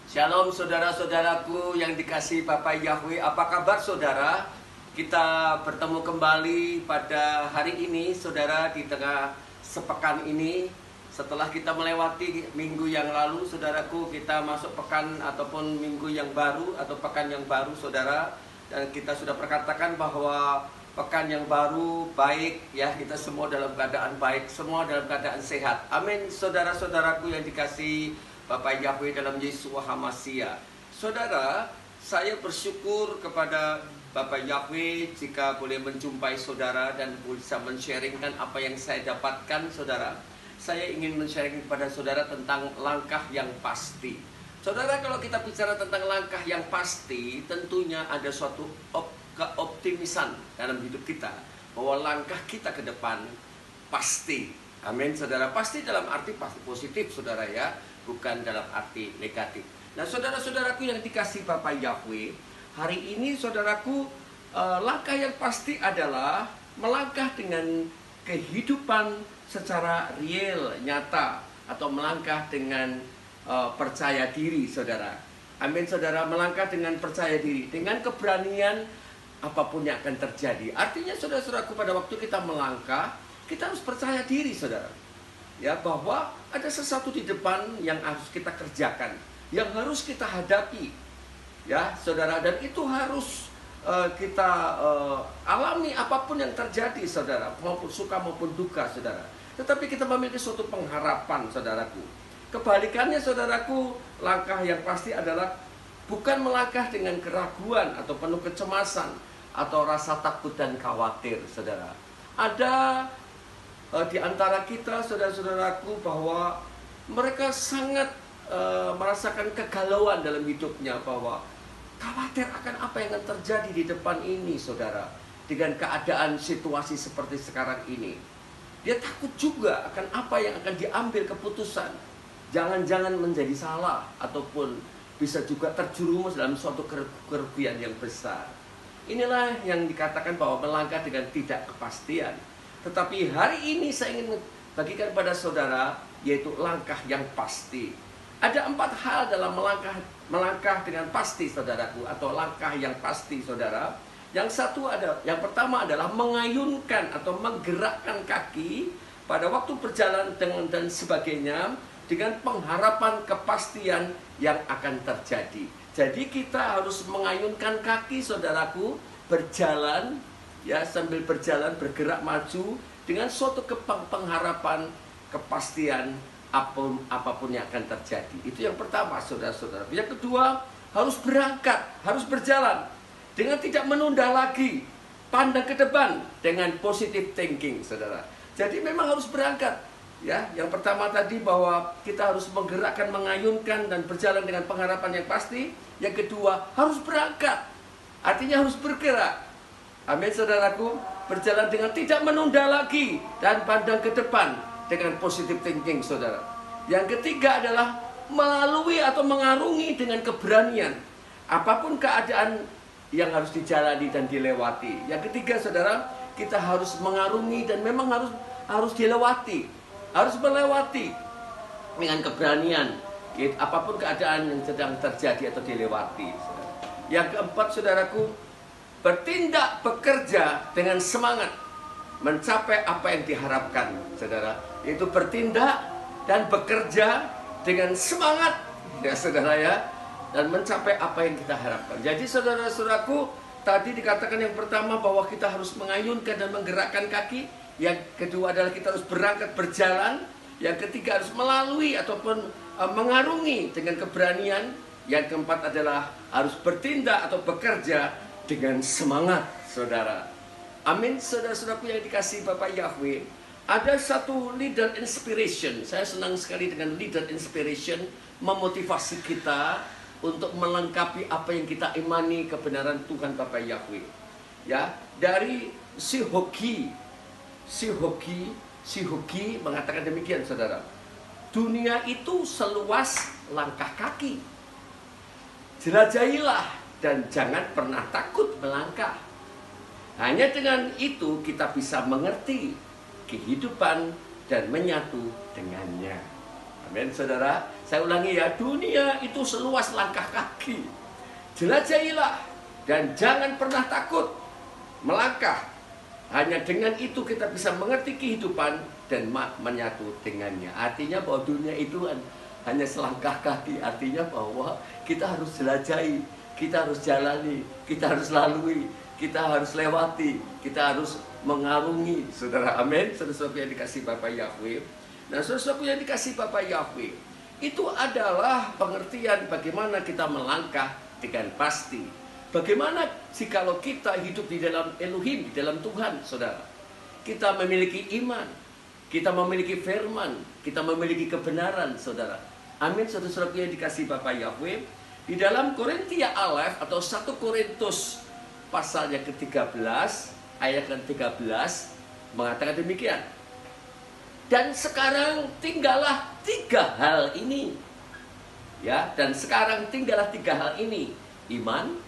Shalom saudara-saudaraku yang dikasihi Bapa Yahweh. Apa kabar saudara? Kita bertemu kembali pada hari ini saudara, di tengah sepekan ini. Setelah kita melewati minggu yang lalu saudaraku, kita masuk pekan ataupun minggu yang baru atau pekan yang baru saudara. Dan kita sudah perkatakan bahwa pekan yang baru baik ya, kita semua dalam keadaan baik, semua dalam keadaan sehat. Amin saudara-saudaraku yang dikasihi Bapak Yahweh dalam Yesus Hamasiah. Saudara, saya bersyukur kepada Bapak Yahweh jika boleh menjumpai saudara dan bisa men-sharingkan apa yang saya dapatkan saudara. Saya ingin men-sharing kepada saudara tentang langkah yang pasti. Saudara, kalau kita bicara tentang langkah yang pasti, tentunya ada suatu keoptimisan dalam hidup kita, bahwa langkah kita ke depan pasti. Amin saudara, pasti dalam arti pasti positif saudara ya, bukan dalam arti negatif. Nah saudara-saudaraku yang dikasihi Bapak Yahweh, hari ini saudaraku, langkah yang pasti adalah melangkah dengan kehidupan secara real, nyata, atau melangkah dengan percaya diri saudara. Amin saudara, melangkah dengan percaya diri, dengan keberanian apapun yang akan terjadi. Artinya saudara-saudaraku, pada waktu kita melangkah, kita harus percaya diri saudara, ya, bahwa ada sesuatu di depan yang harus kita kerjakan, yang harus kita hadapi, ya saudara, dan itu harus kita alami apapun yang terjadi saudara, maupun suka maupun duka saudara. Tetapi kita memiliki suatu pengharapan saudaraku. Kebalikannya saudaraku, langkah yang pasti adalah bukan melangkah dengan keraguan atau penuh kecemasan atau rasa takut dan khawatir saudara. Ada di antara kita saudara-saudaraku bahwa mereka sangat merasakan kegalauan dalam hidupnya, bahwa khawatir akan apa yang akan terjadi di depan ini saudara, dengan keadaan situasi seperti sekarang ini. Dia takut juga akan apa yang akan diambil keputusan, jangan-jangan menjadi salah ataupun bisa juga terjerumus dalam suatu kerugian yang besar. Inilah yang dikatakan bahwa melangkah dengan tidak kepastian. Tetapi hari ini saya ingin bagikan pada saudara, yaitu langkah yang pasti. Ada 4 hal dalam melangkah dengan pasti saudaraku, atau langkah yang pasti saudara. Yang pertama adalah mengayunkan atau menggerakkan kaki pada waktu berjalan dan sebagainya, dengan pengharapan kepastian yang akan terjadi. Jadi kita harus mengayunkan kaki saudaraku, berjalan ya, sambil berjalan bergerak maju dengan suatu pengharapan kepastian apapun yang akan terjadi. Itu yang pertama saudara-saudara. Yang kedua, harus berangkat, harus berjalan dengan tidak menunda lagi, pandang ke depan dengan positive thinking saudara. Jadi memang harus berangkat ya. Yang pertama tadi bahwa kita harus menggerakkan, mengayunkan dan berjalan dengan pengharapan yang pasti. Yang kedua, harus berangkat, artinya harus bergerak. Amin saudaraku, berjalan dengan tidak menunda lagi dan pandang ke depan dengan positive thinking saudara. Yang ketiga adalah melalui atau mengarungi dengan keberanian apapun keadaan yang harus dijalani dan dilewati. Yang ketiga saudara, kita harus mengarungi dan memang harus dilewati, harus melewati dengan keberanian apapun keadaan yang sedang terjadi atau dilewati saudara. Yang keempat saudaraku, bertindak, bekerja dengan semangat mencapai apa yang diharapkan saudara. Yaitu bertindak dan bekerja dengan semangat ya saudara ya, dan mencapai apa yang kita harapkan. Jadi saudara-saudaraku, tadi dikatakan yang pertama bahwa kita harus mengayunkan dan menggerakkan kaki. Yang kedua adalah kita harus berangkat berjalan. Yang ketiga harus melalui ataupun mengarungi dengan keberanian. Yang keempat adalah harus bertindak atau bekerja dengan semangat saudara. Amin saudara-saudaraku yang dikasihi Bapak Yahweh. Ada satu leader inspiration. Saya senang sekali dengan leader inspiration, memotivasi kita untuk melengkapi apa yang kita imani kebenaran Tuhan Bapak Yahweh. Ya, dari si Hoki mengatakan demikian saudara. Dunia itu seluas langkah kaki. Jelajahilah dan jangan pernah takut melangkah. Hanya dengan itu kita bisa mengerti kehidupan dan menyatu dengannya. Amin, saudara. Saya ulangi ya, dunia itu seluas langkah kaki. Jelajahilah dan jangan pernah takut melangkah. Hanya dengan itu kita bisa mengerti kehidupan dan menyatu dengannya. Artinya bahwa dunia itu hanya selangkah kaki. Artinya bahwa kita harus jelajahi, kita harus jalani, kita harus lalui, kita harus lewati, kita harus mengarungi. Saudara, amin. Saudara-saudara yang dikasih Bapa Yahweh. Nah, saudara-saudara yang dikasih Bapa Yahweh, itu adalah pengertian bagaimana kita melangkah dengan pasti. Bagaimana jikalau kita hidup di dalam Elohim, di dalam Tuhan, saudara. Kita memiliki iman, kita memiliki firman, kita memiliki kebenaran, saudara. Amin, saudara-saudara yang dikasih Bapa Yahweh. Di dalam Korintia Alef atau 1 Korintus pasalnya ke-13, ayat ke-13 mengatakan demikian. Dan sekarang tinggallah 3 hal ini. Ya, dan sekarang tinggallah 3 hal ini. Iman,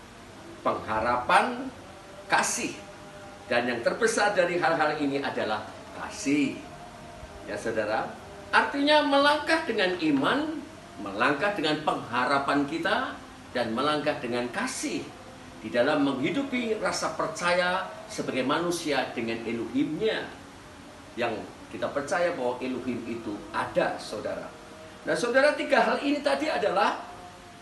pengharapan, kasih. Dan yang terbesar dari hal-hal ini adalah kasih. Ya, saudara. Artinya melangkah dengan iman, melangkah dengan pengharapan kita, dan melangkah dengan kasih. Di dalam menghidupi rasa percaya sebagai manusia dengan Elohimnya. Yang kita percaya bahwa Elohim itu ada, saudara. Nah, saudara, 3 hal ini tadi adalah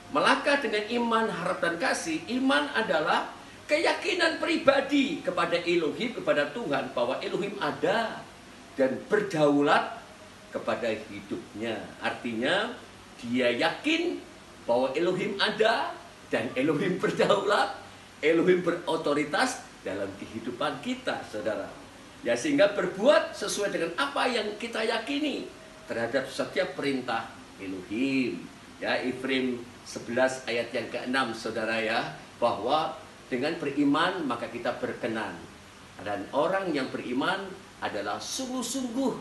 melangkah dengan iman, harap, dan kasih. Iman adalah keyakinan pribadi kepada Elohim, kepada Tuhan, bahwa Elohim ada dan berdaulat kepada hidupnya. Artinya, dia yakin bahwa Elohim ada dan Elohim berdaulat, Elohim berotoritas dalam kehidupan kita, saudara. Ya, sehingga berbuat sesuai dengan apa yang kita yakini terhadap setiap perintah Elohim. Ya, Efraim 11 ayat yang ke-6, saudara ya, bahwa dengan beriman maka kita berkenan. Dan orang yang beriman adalah sungguh-sungguh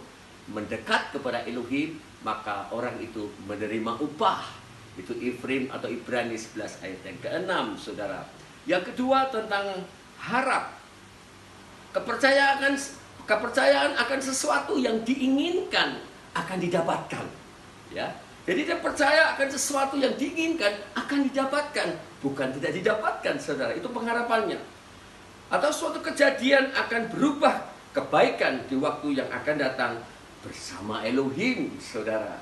mendekat kepada Elohim, maka orang itu menerima upah. Itu Efraim atau Ibrani 11 ayat yang ke-6, saudara. Yang kedua tentang harap. Kepercayaan akan sesuatu yang diinginkan akan didapatkan. Ya. Jadi dia percaya akan sesuatu yang diinginkan akan didapatkan, bukan tidak didapatkan, saudara. Itu pengharapannya. Atau suatu kejadian akan berubah kebaikan di waktu yang akan datang bersama Elohim, saudara.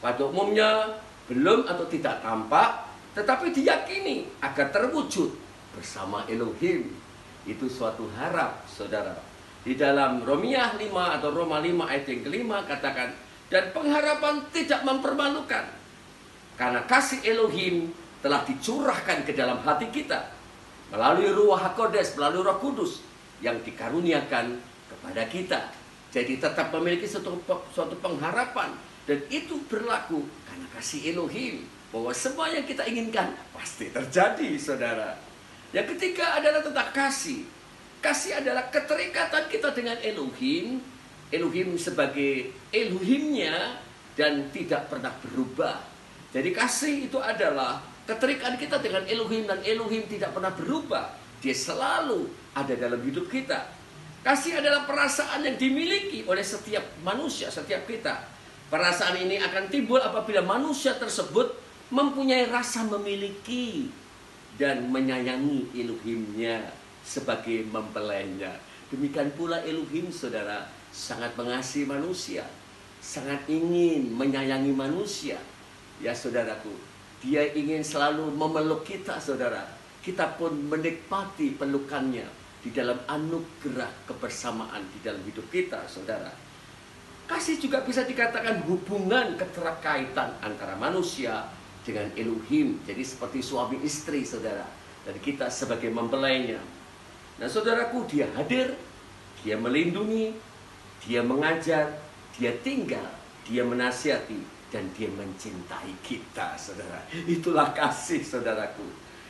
Pada umumnya belum atau tidak tampak, tetapi diyakini akan terwujud bersama Elohim. Itu suatu harap, saudara. Di dalam Romiah 5 atau Roma 5 ayat yang ke-5 katakan, dan pengharapan tidak mempermalukan, karena kasih Elohim telah dicurahkan ke dalam hati kita melalui Ruach HaKodes, melalui Roh Kudus yang dikaruniakan kepada kita. Jadi tetap memiliki suatu pengharapan, dan itu berlaku karena kasih Elohim, bahwa semua yang kita inginkan pasti terjadi, saudara. Yang ketiga adalah tentang kasih. Kasih adalah keterikatan kita dengan Elohim. Elohim sebagai Elohimnya dan tidak pernah berubah. Jadi kasih itu adalah keterikatan kita dengan Elohim, dan Elohim tidak pernah berubah. Dia selalu ada dalam hidup kita. Kasih adalah perasaan yang dimiliki oleh setiap manusia, setiap kita. Perasaan ini akan timbul apabila manusia tersebut mempunyai rasa memiliki dan menyayangi Elohimnya sebagai mempelainya. Demikian pula Elohim, saudara, sangat mengasihi manusia, sangat ingin menyayangi manusia. Ya, saudaraku, dia ingin selalu memeluk kita, saudara. Kita pun menikmati pelukannya di dalam anugerah kebersamaan di dalam hidup kita, saudara. Kasih juga bisa dikatakan hubungan keterkaitan antara manusia dengan Elohim. Jadi seperti suami istri, saudara. Dan kita sebagai mempelainya. Nah, saudaraku, dia hadir, dia melindungi, dia mengajar, dia tinggal, dia menasihati, dan dia mencintai kita, saudara. Itulah kasih, saudaraku.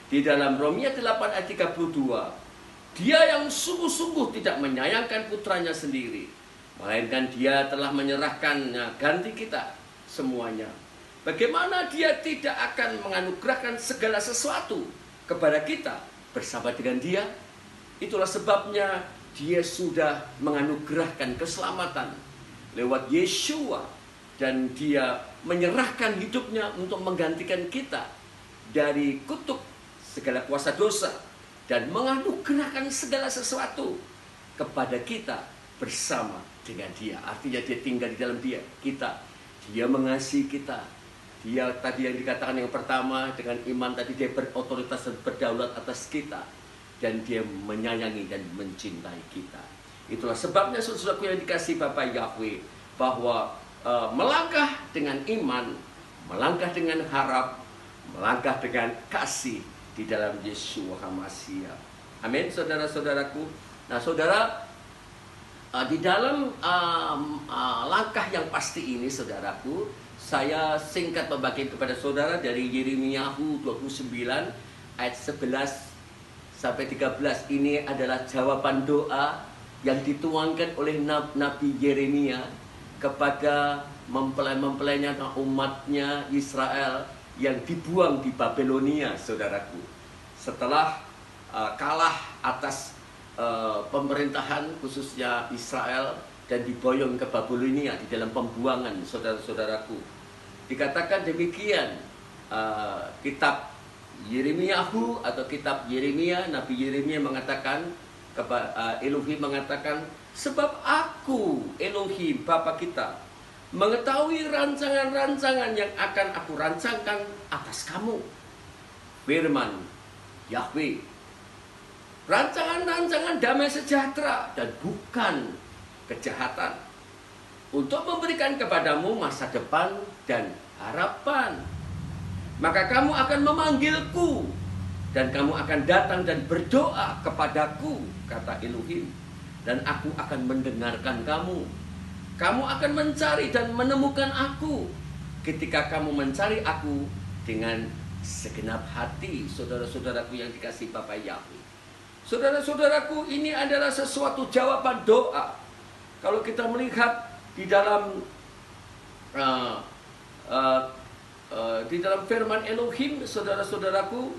Di dalam Romiah 8 ayat 32, dia yang sungguh-sungguh tidak menyayangkan putranya sendiri, melainkan dia telah menyerahkannya ganti kita semuanya. Bagaimana dia tidak akan menganugerahkan segala sesuatu kepada kita bersama dengan dia? Itulah sebabnya dia sudah menganugerahkan keselamatan lewat Yeshua dan dia menyerahkan hidupnya untuk menggantikan kita dari kutuk segala kuasa dosa dan menganugerahkan segala sesuatu kepada kita bersama dengan dia. Artinya dia tinggal di dalam kita. Dia mengasihi kita. Dia tadi yang dikatakan yang pertama dengan iman tadi, dia berotoritas dan berdaulat atas kita, dan dia menyayangi dan mencintai kita. Itulah sebabnya saudaraku yang dikasihi Bapa Yahweh, bahwa melangkah dengan iman, melangkah dengan harap, melangkah dengan kasih di dalam Yeshua HaMashiach. Amin, saudara-saudaraku. Nah, saudara, di dalam langkah yang pasti ini, saudaraku, saya singkat membagikan kepada saudara dari Yeremia 29 ayat 11 sampai 13. Ini adalah jawaban doa yang dituangkan oleh Nabi Yeremia kepada mempelai-mempelainya, umatnya Israel yang dibuang di Babelonia, saudaraku. Setelah kalah atas pemerintahan khususnya Israel dan diboyong ke Babelonia di dalam pembuangan, saudara-saudaraku. Dikatakan demikian, kitab Yeremiahu atau kitab Yeremia, Nabi Yeremia mengatakan, Elohim mengatakan, sebab aku, Elohim, Bapa kita, mengetahui rancangan-rancangan yang akan aku rancangkan atas kamu. Firman Yahweh, rancangan-rancangan damai sejahtera dan bukan kejahatan, untuk memberikan kepadamu masa depan dan harapan. Maka kamu akan memanggilku, dan kamu akan datang dan berdoa kepadaku, kata Elohim, dan aku akan mendengarkan kamu. Kamu akan mencari dan menemukan aku ketika kamu mencari aku dengan segenap hati. Saudara-saudaraku yang dikasihi Bapa Yahweh, saudara-saudaraku, ini adalah sesuatu jawaban doa. Kalau kita melihat di dalam firman Elohim, saudara-saudaraku,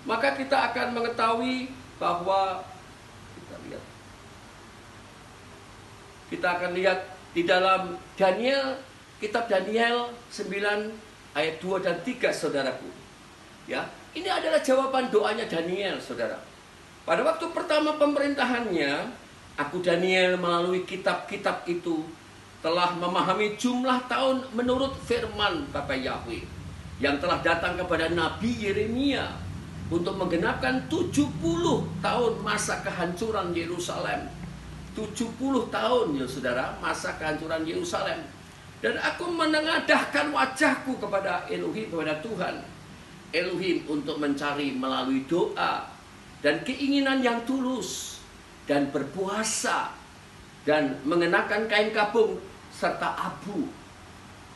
maka kita akan mengetahui bahwa kita akan lihat di dalam Daniel, kitab Daniel 9 ayat 2 dan 3, saudaraku. Ya, ini adalah jawaban doanya Daniel, saudara. Pada waktu pertama pemerintahannya, aku Daniel melalui kitab-kitab itu telah memahami jumlah tahun menurut firman Bapa Yahweh yang telah datang kepada Nabi Yeremia untuk menggenapkan 70 tahun masa kehancuran Yerusalem. 70 tahun, ya saudara, masa kehancuran Yerusalem. Dan aku menengadahkan wajahku kepada Elohim, kepada Tuhan Elohim, untuk mencari melalui doa dan keinginan yang tulus, dan berpuasa, dan mengenakan kain kabung serta abu.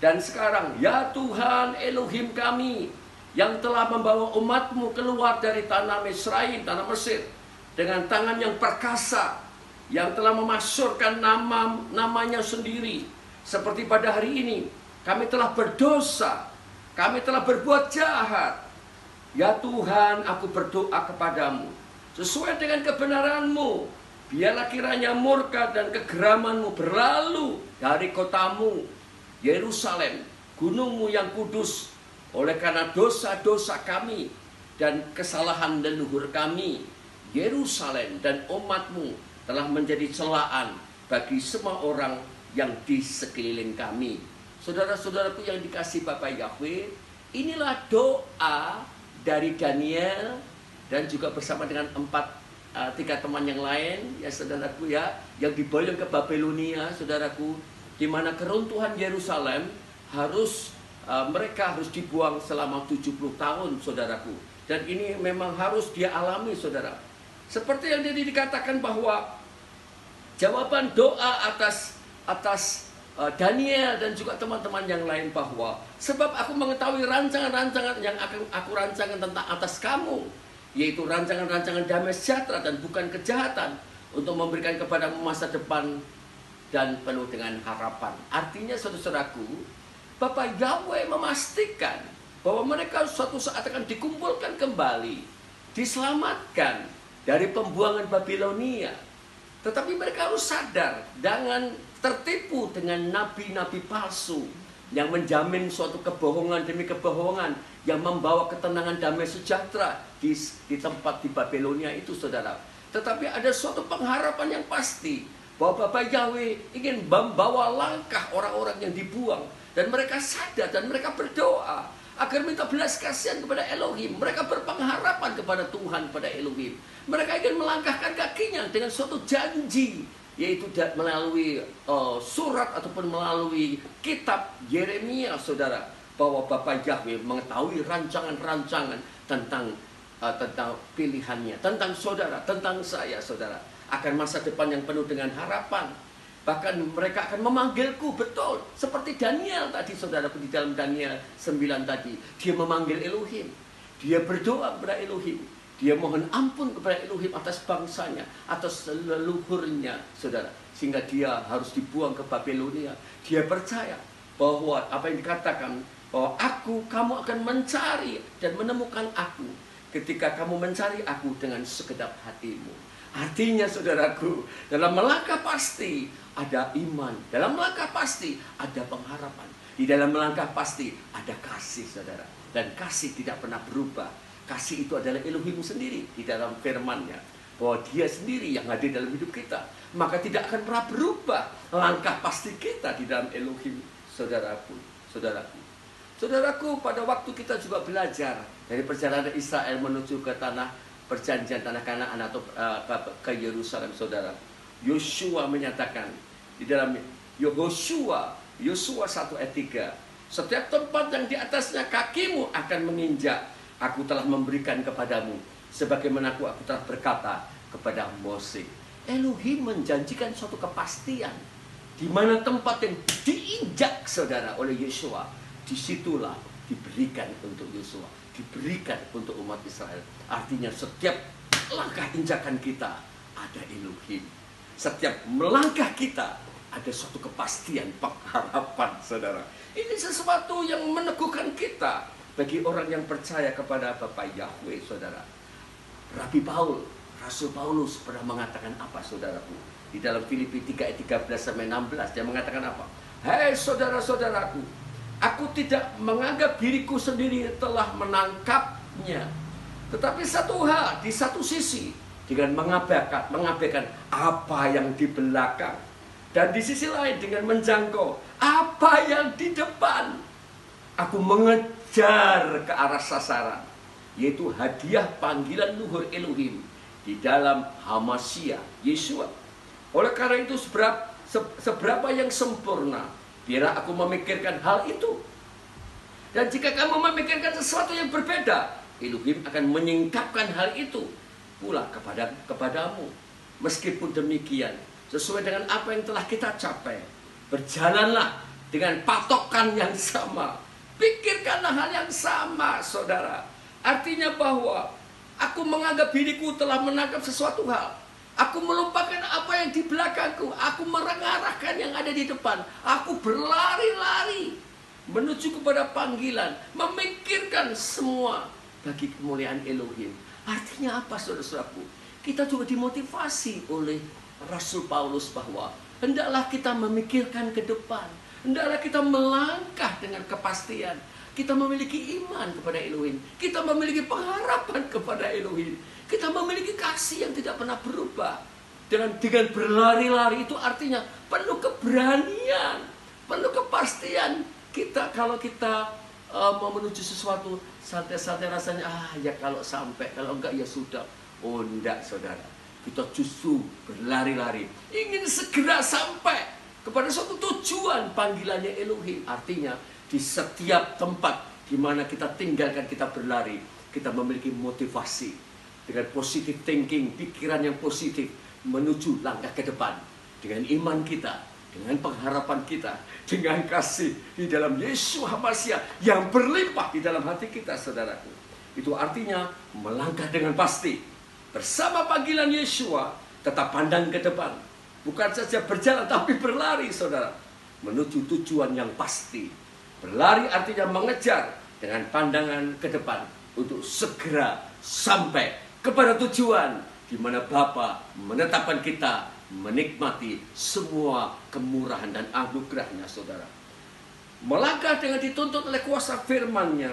Dan sekarang, ya Tuhan Elohim kami, yang telah membawa umatmu keluar dari tanah Misraim, tanah Mesir, dengan tangan yang perkasa, yang telah memasyurkan namanya sendiri. Seperti pada hari ini, kami telah berdosa, kami telah berbuat jahat. Ya Tuhan, aku berdoa kepadamu, sesuai dengan kebenaran-Mu, biarlah kiranya murka dan kegeraman-Mu berlalu dari kotamu, Yerusalem, gunungmu yang kudus, oleh karena dosa-dosa kami dan kesalahan leluhur kami. Yerusalem dan umat-Mu telah menjadi celaan bagi semua orang yang di sekeliling kami. Saudara-saudaraku yang dikasihi Bapa Yahweh, inilah doa dari Daniel dan juga bersama dengan tiga teman yang lain, ya saudaraku, ya, yang diboyong ke Babelonia, saudaraku, di mana keruntuhan Yerusalem mereka harus dibuang selama 70 tahun, saudaraku. Dan ini memang harus dia alami, saudara. Seperti yang tadi dikatakan bahwa jawaban doa atas Daniel dan juga teman-teman yang lain, bahwa sebab aku mengetahui rancangan-rancangan yang akan aku rancangkan tentang atas kamu, yaitu rancangan-rancangan damai sejahtera dan bukan kejahatan, untuk memberikan kepadamu masa depan dan penuh dengan harapan. Artinya, saudara-saudaraku, Bapa Yahweh memastikan bahwa mereka suatu saat akan dikumpulkan kembali, diselamatkan dari pembuangan Babilonia. Tetapi mereka harus sadar, jangan tertipu dengan nabi-nabi palsu yang menjamin suatu kebohongan demi kebohongan yang membawa ketenangan damai sejahtera di tempat di Babilonia itu, saudara. Tetapi ada suatu pengharapan yang pasti bahwa Bapa Yahweh ingin membawa langkah orang-orang yang dibuang, dan mereka sadar dan mereka berdoa agar minta belas kasihan kepada Elohim. Mereka berpengharapan kepada Tuhan, pada Elohim. Mereka ingin melangkahkan kakinya dengan suatu janji, yaitu melalui surat ataupun melalui kitab Yeremia, saudara, bahwa Bapa Yahweh mengetahui rancangan-rancangan tentang pilihannya, tentang saudara, tentang saya, saudara, akan masa depan yang penuh dengan harapan. Bahkan mereka akan memanggilku, betul, seperti Daniel tadi, saudara, di dalam Daniel 9 tadi. Dia memanggil Elohim, dia berdoa kepada Elohim, dia mohon ampun kepada Elohim atas bangsanya, atas leluhurnya, saudara, sehingga dia harus dibuang ke Babilonia. Dia percaya bahwa apa yang dikatakan, bahwa kamu akan mencari dan menemukan aku ketika kamu mencari aku dengan segenap hatimu. Artinya, saudaraku, dalam melangkah pasti ada iman, dalam melangkah pasti ada pengharapan, di dalam melangkah pasti ada kasih, saudara. Dan kasih tidak pernah berubah. Kasih itu adalah Elohim sendiri di dalam firman-Nya, bahwa Dia sendiri yang hadir dalam hidup kita. Maka tidak akan pernah berubah langkah pasti kita di dalam Elohim, saudaraku. Saudaraku, pada waktu kita juga belajar dari perjalanan Israel menuju ke tanah perjanjian, tanah Kanaan atau ke Yerusalem, saudara, Yosua menyatakan di dalam Yosua 1 ayat 3, setiap tempat yang di atasnya kakimu akan menginjak, aku telah memberikan kepadamu, sebagaimana aku telah berkata kepada Mose. Elohim menjanjikan suatu kepastian, di mana tempat yang diinjak, saudara, oleh Yosua, disitulah diberikan untuk Yosua, diberikan untuk umat Israel. Artinya setiap langkah injakan kita ada Elohim. Setiap melangkah kita ada suatu kepastian, pengharapan, saudara. Ini sesuatu yang meneguhkan kita bagi orang yang percaya kepada Bapa Yahweh, saudara. Rasul Paulus pernah mengatakan apa, saudaraku? Di dalam Filipi 3 ayat 13-16 dia mengatakan apa? Hei saudara-saudaraku, aku tidak menganggap diriku sendiri telah menangkapnya. Tetapi satu hal, di satu sisi, dengan mengabaikan apa yang di belakang, dan di sisi lain dengan menjangkau apa yang di depan, aku mengejar ke arah sasaran, yaitu hadiah panggilan luhur Elohim di dalam Hamashiach Yeshua. Oleh karena itu, seberapa yang sempurna, biarlah aku memikirkan hal itu. Dan jika kamu memikirkan sesuatu yang berbeda, Elohim akan menyingkapkan hal itu pula kepadamu. Meskipun demikian, sesuai dengan apa yang telah kita capai, berjalanlah dengan patokan yang sama. Pikirkanlah hal yang sama, saudara. Artinya bahwa aku menganggap diriku telah menangkap sesuatu hal. Aku melupakan apa yang di belakangku. Aku mengarahkan yang ada di depan. Aku berlari-lari menuju kepada panggilan, memikirkan semua bagi kemuliaan Elohim. Artinya apa, saudara-saudaraku? Kita juga dimotivasi oleh Rasul Paulus bahwa hendaklah kita memikirkan ke depan. Hendaklah kita melangkah dengan kepastian. Kita memiliki iman kepada Elohim. Kita memiliki pengharapan kepada Elohim. Kita memiliki kasih yang tidak pernah berubah. Dengan berlari-lari itu artinya penuh keberanian, penuh kepastian. Kalau kita mau menuju sesuatu, santai-santai rasanya, ya kalau sampai, kalau enggak ya sudah. Oh enggak, saudara. Kita justru berlari-lari, ingin segera sampai kepada suatu tujuan panggilannya Elohim. Artinya di setiap tempat di mana kita tinggalkan, kita berlari, kita memiliki motivasi dengan positive thinking, pikiran yang positif menuju langkah ke depan. Dengan iman kita, dengan pengharapan kita, dengan kasih di dalam Yesus Hamashiach yang berlimpah di dalam hati kita, saudaraku. Itu artinya melangkah dengan pasti bersama panggilan Yeshua, tetap pandang ke depan. Bukan saja berjalan, tapi berlari, saudara, menuju tujuan yang pasti. Berlari artinya mengejar dengan pandangan ke depan untuk segera sampai kepada tujuan di mana Bapa menetapkan kita menikmati semua kemurahan dan anugerahnya, saudara. Melangkah dengan dituntut oleh kuasa firman-Nya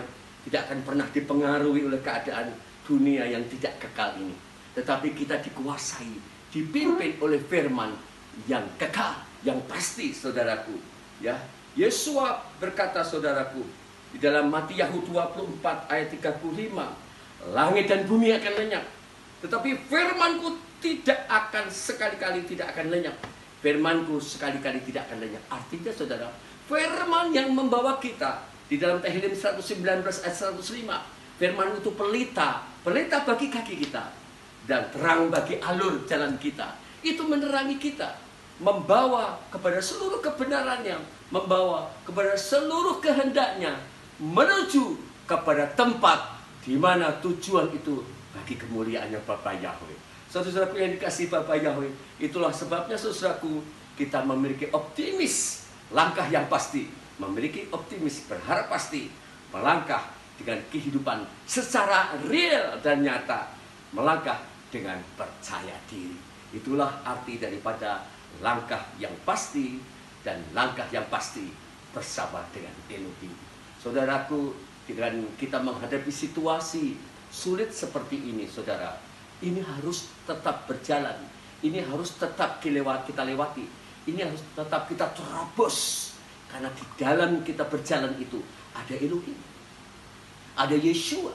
tidak akan pernah dipengaruhi oleh keadaan dunia yang tidak kekal ini. Tetapi kita dikuasai, dipimpin oleh firman yang kekal, yang pasti, saudaraku. Ya, Yesua berkata, saudaraku, di dalam Matius 24 ayat 35, langit dan bumi akan lenyap, tetapi firman-Ku tidak akan sekali-kali tidak akan lenyap. Firman-Ku sekali-kali tidak akan lenyap. Artinya, saudara, firman yang membawa kita di dalam Tehillim 119 ayat 105, firman itu pelita bagi kaki kita dan terang bagi alur jalan kita. Itu menerangi kita, membawa kepada seluruh kebenarannya, membawa kepada seluruh kehendaknya, menuju kepada tempat di mana tujuan itu bagi kemuliaannya Bapa Yahweh. Saudara-saudaraku yang dikasihi Bapa Yahweh, itulah sebabnya, saudaraku, kita memiliki optimis, langkah yang pasti, memiliki optimis, berharap pasti, melangkah dengan kehidupan secara real dan nyata, melangkah dengan percaya diri. Itulah arti daripada langkah yang pasti dan langkah yang pasti bersama dengan Elohim. Saudaraku, dengan kita menghadapi situasi sulit seperti ini, saudara, ini harus tetap berjalan, ini harus tetap kita lewati, ini harus tetap kita terobos. Karena di dalam kita berjalan itu ada Elohim, ada Yeshua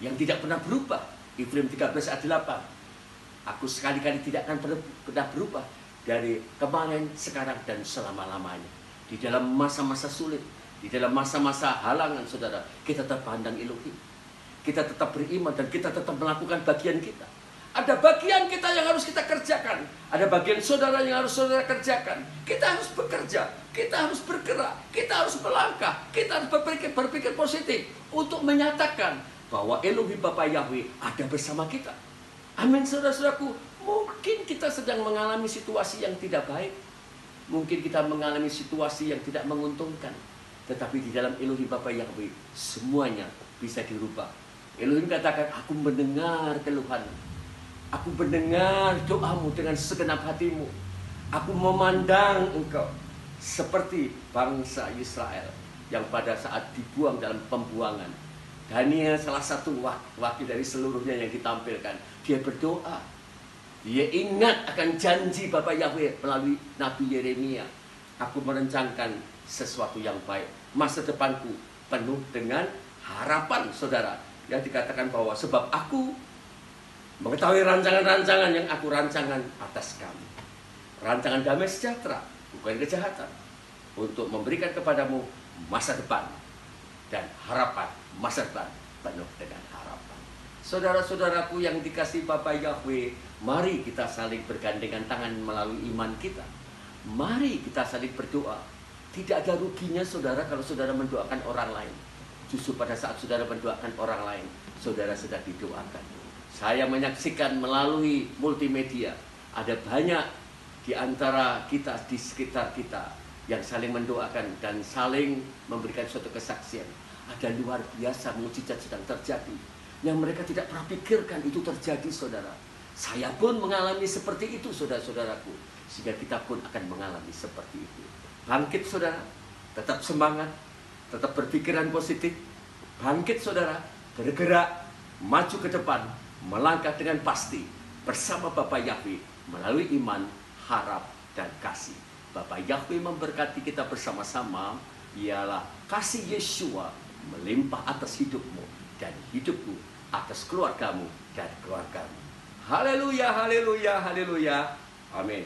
yang tidak pernah berubah. Ibrahim 13 ayat 8, aku sekali-kali tidak akan pernah berubah dari kemarin, sekarang, dan selama-lamanya. Di dalam masa-masa sulit, di dalam masa-masa halangan, saudara, kita tetap pandang Elohim, kita tetap beriman, dan kita tetap melakukan bagian kita. Ada bagian kita yang harus kita kerjakan, ada bagian saudara yang harus saudara kerjakan. Kita harus bekerja, kita harus bergerak, kita harus melangkah, kita harus berpikir positif untuk menyatakan bahwa Elohim Bapa Yahweh ada bersama kita. Amin, saudara-saudaraku. Mungkin kita sedang mengalami situasi yang tidak baik, mungkin kita mengalami situasi yang tidak menguntungkan, tetapi di dalam Elohim Bapa Yahweh semuanya bisa dirubah. Elohim katakan, aku mendengar keluhanmu, aku mendengar doamu dengan segenap hatimu. Aku memandang engkau seperti bangsa Israel yang pada saat dibuang dalam pembuangan. Daniel salah satu wakil dari seluruhnya yang ditampilkan. Dia berdoa, dia ingat akan janji Bapa Yahweh melalui Nabi Yeremia. Aku merencanakan sesuatu yang baik, masa depanku penuh dengan harapan, saudara. Yang dikatakan bahwa sebab aku mengetahui rancangan-rancangan yang aku rancangan atas kamu, rancangan damai sejahtera, bukan kejahatan, untuk memberikan kepadamu masa depan dan harapan, masa depan penuh dengan harapan. Saudara-saudaraku yang dikasihi Bapa Yahweh, mari kita saling bergandengan tangan melalui iman kita. Mari kita saling berdoa. Tidak ada ruginya, saudara, kalau saudara mendoakan orang lain. Justru pada saat saudara mendoakan orang lain, saudara sedang didoakan. Saya menyaksikan melalui multimedia, ada banyak di antara kita, di sekitar kita, yang saling mendoakan dan saling memberikan suatu kesaksian. Ada luar biasa mukjizat sedang terjadi, yang mereka tidak pernah pikirkan itu terjadi, saudara. Saya pun mengalami seperti itu, saudara-saudaraku. Sehingga kita pun akan mengalami seperti itu. Bangkit, saudara, tetap semangat, tetap berpikiran positif. Bangkit, saudara, bergerak, maju ke depan, melangkah dengan pasti bersama Bapa Yahweh melalui iman, harap, dan kasih. Bapa Yahweh memberkati kita bersama-sama. Ialah kasih Yeshua melimpah atas hidupmu dan hidupku atas keluargamu dan keluargamu. Haleluya, haleluya, haleluya. Amin.